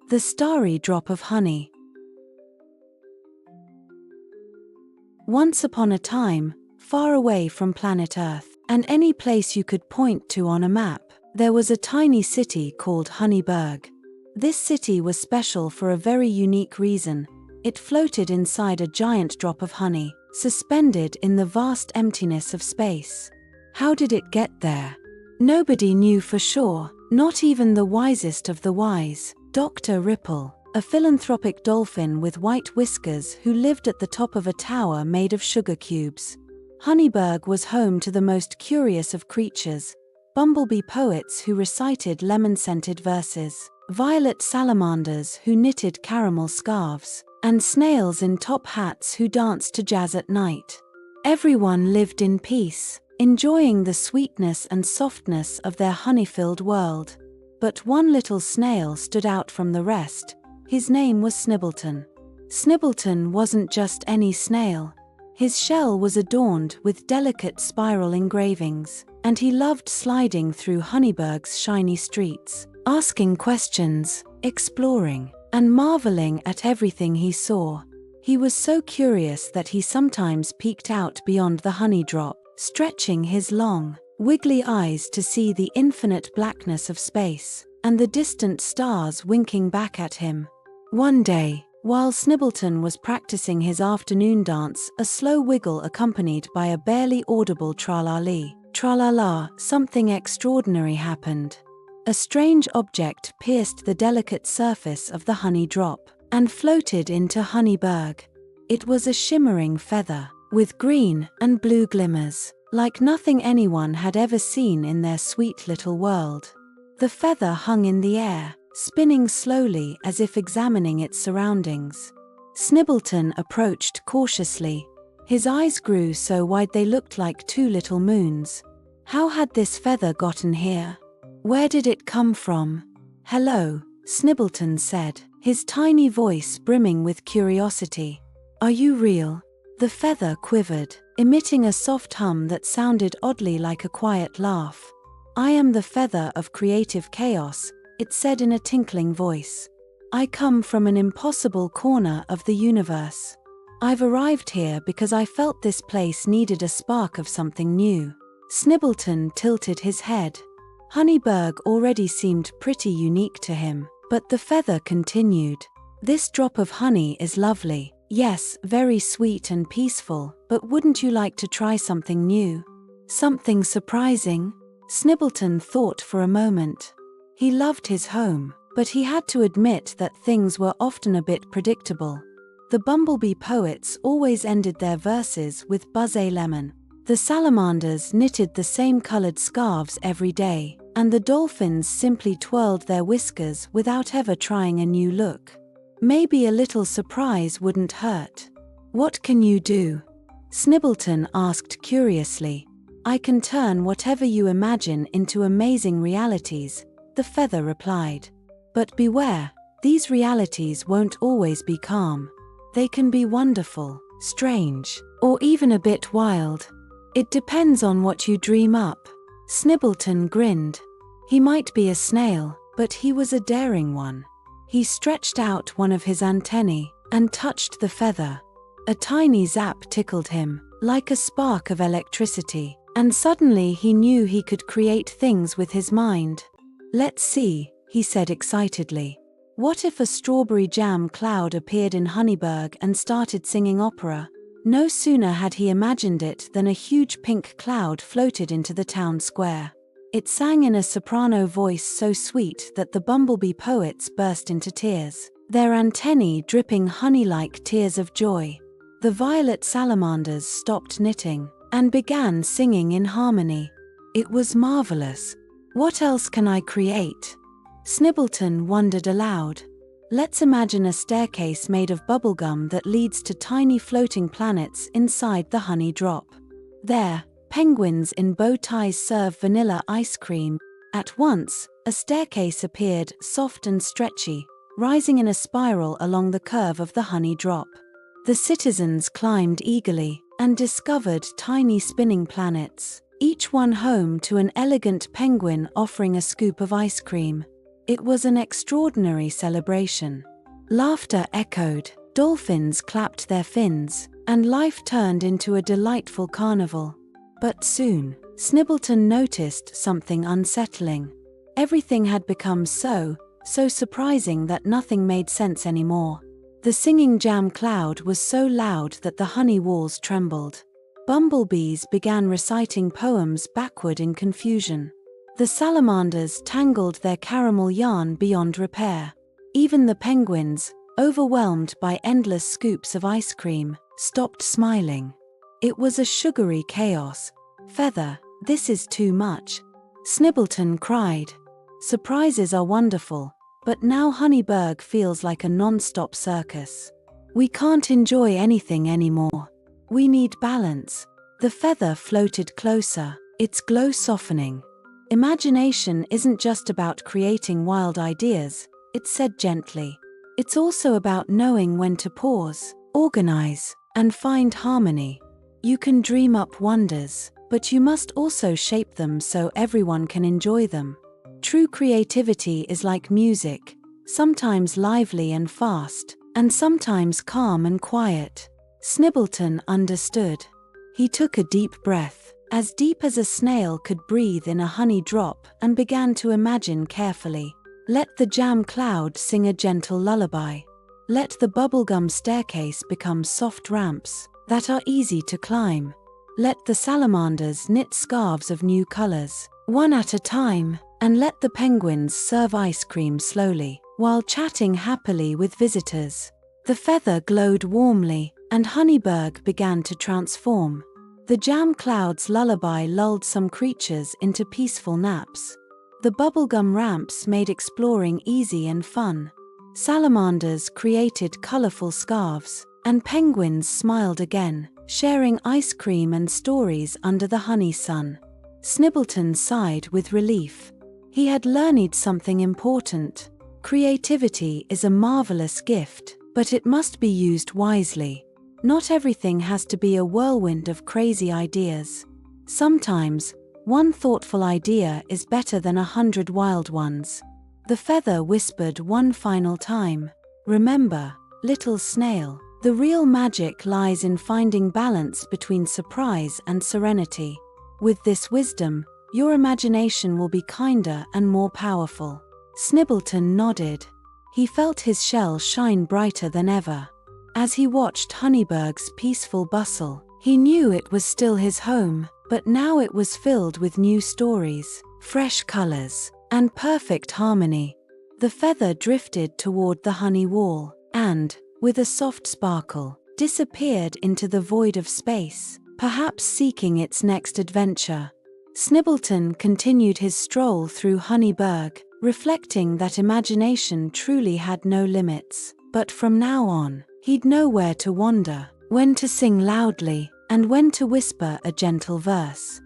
The starry drop of honey. Once upon a time, far away from planet Earth, and any place you could point to on a map, there was a tiny city called Honeyburg. This city was special for a very unique reason. It floated inside a giant drop of honey, suspended in the vast emptiness of space. How did it get there? Nobody knew for sure, not even the wisest of the wise, Dr. Ripple, a philanthropic dolphin with white whiskers who lived at the top of a tower made of sugar cubes. Honeyburg was home to the most curious of creatures: bumblebee poets who recited lemon-scented verses, violet salamanders who knitted caramel scarves, and snails in top hats who danced to jazz at night. Everyone lived in peace, enjoying the sweetness and softness of their honey-filled world. But one little snail stood out from the rest. His name was Snibbleton. Snibbleton wasn't just any snail. His shell was adorned with delicate spiral engravings, and he loved sliding through Honeyburg's shiny streets, asking questions, exploring, and marveling at everything he saw. He was so curious that he sometimes peeked out beyond the honey drop, stretching his long, wiggly eyes to see the infinite blackness of space, and the distant stars winking back at him. One day, while Snibbleton was practicing his afternoon dance, a slow wiggle accompanied by a barely audible tra-la-lee, tra-la-la, something extraordinary happened. A strange object pierced the delicate surface of the honey drop, and floated into Honeyburg. It was a shimmering feather, with green and blue glimmers, like nothing anyone had ever seen in their sweet little world. The feather hung in the air, spinning slowly as if examining its surroundings. Snibbleton approached cautiously. His eyes grew so wide they looked like two little moons. How had this feather gotten here? Where did it come from? "Hello," Snibbleton said, his tiny voice brimming with curiosity. "Are you real?" The feather quivered, emitting a soft hum that sounded oddly like a quiet laugh. "I am the feather of creative chaos," it said in a tinkling voice. "I come from an impossible corner of the universe. I've arrived here because I felt this place needed a spark of something new." Snibbleton tilted his head. Honeyburg already seemed pretty unique to him, but the feather continued. "This drop of honey is lovely. Yes, very sweet and peaceful, but wouldn't you like to try something new? Something surprising?" Snibbleton thought for a moment. He loved his home, but he had to admit that things were often a bit predictable. The bumblebee poets always ended their verses with buzz-a lemon. The salamanders knitted the same colored scarves every day, and the dolphins simply twirled their whiskers without ever trying a new look. Maybe a little surprise wouldn't hurt. "What can you do?" Snibbleton asked curiously. "I can turn whatever you imagine into amazing realities," the feather replied. "But beware, these realities won't always be calm. They can be wonderful, strange, or even a bit wild. It depends on what you dream up." Snibbleton grinned. He might be a snail, but he was a daring one. He stretched out one of his antennae and touched the feather. A tiny zap tickled him, like a spark of electricity, and suddenly he knew he could create things with his mind. "Let's see," he said excitedly. What if a strawberry jam cloud appeared in Honeyburg and started singing opera? No sooner had he imagined it than a huge pink cloud floated into the town square. It sang in a soprano voice so sweet that the bumblebee poets burst into tears, their antennae dripping honey-like tears of joy. The violet salamanders stopped knitting and began singing in harmony. It was marvelous. "What else can I create?" Snibbleton wondered aloud. "Let's imagine a staircase made of bubblegum that leads to tiny floating planets inside the honey drop. There, penguins in bow ties serve vanilla ice cream." At once, a staircase appeared, soft and stretchy, rising in a spiral along the curve of the honey drop. The citizens climbed eagerly and discovered tiny spinning planets, each one home to an elegant penguin offering a scoop of ice cream. It was an extraordinary celebration. Laughter echoed, dolphins clapped their fins, and life turned into a delightful carnival. But soon, Snibbleton noticed something unsettling. Everything had become so surprising that nothing made sense anymore. The singing jam cloud was so loud that the honey walls trembled. Bumblebees began reciting poems backward in confusion. The salamanders tangled their caramel yarn beyond repair. Even the penguins, overwhelmed by endless scoops of ice cream, stopped smiling. It was a sugary chaos. "Feather, this is too much," Snibbleton cried. "Surprises are wonderful, but now Honeyburg feels like a non-stop circus. We can't enjoy anything anymore. We need balance." The feather floated closer, its glow softening. "Imagination isn't just about creating wild ideas," it said gently. "It's also about knowing when to pause, organize, and find harmony. You can dream up wonders, but you must also shape them so everyone can enjoy them. True creativity is like music, sometimes lively and fast, and sometimes calm and quiet." Snibbleton understood. He took a deep breath, as deep as a snail could breathe in a honey drop, and began to imagine carefully. Let the jam cloud sing a gentle lullaby. Let the bubblegum staircase become soft ramps that are easy to climb. Let the salamanders knit scarves of new colors, one at a time, and let the penguins serve ice cream slowly, while chatting happily with visitors. The feather glowed warmly, and Honeyburg began to transform. The jam cloud's lullaby lulled some creatures into peaceful naps. The bubblegum ramps made exploring easy and fun. Salamanders created colorful scarves, and penguins smiled again, sharing ice cream and stories under the honey sun. Snibbleton sighed with relief. He had learned something important. Creativity is a marvelous gift, but it must be used wisely. Not everything has to be a whirlwind of crazy ideas. Sometimes, one thoughtful idea is better than 100 wild ones. The feather whispered one final time. "Remember, little snail, the real magic lies in finding balance between surprise and serenity. With this wisdom, your imagination will be kinder and more powerful." Snibbleton nodded. He felt his shell shine brighter than ever. As he watched Honeyburg's peaceful bustle, he knew it was still his home, but now it was filled with new stories, fresh colors, and perfect harmony. The feather drifted toward the honey wall, and, with a soft sparkle, disappeared into the void of space, perhaps seeking its next adventure. Snibbleton continued his stroll through Honeyburg, reflecting that imagination truly had no limits. But from now on, he'd know where to wander, when to sing loudly, and when to whisper a gentle verse.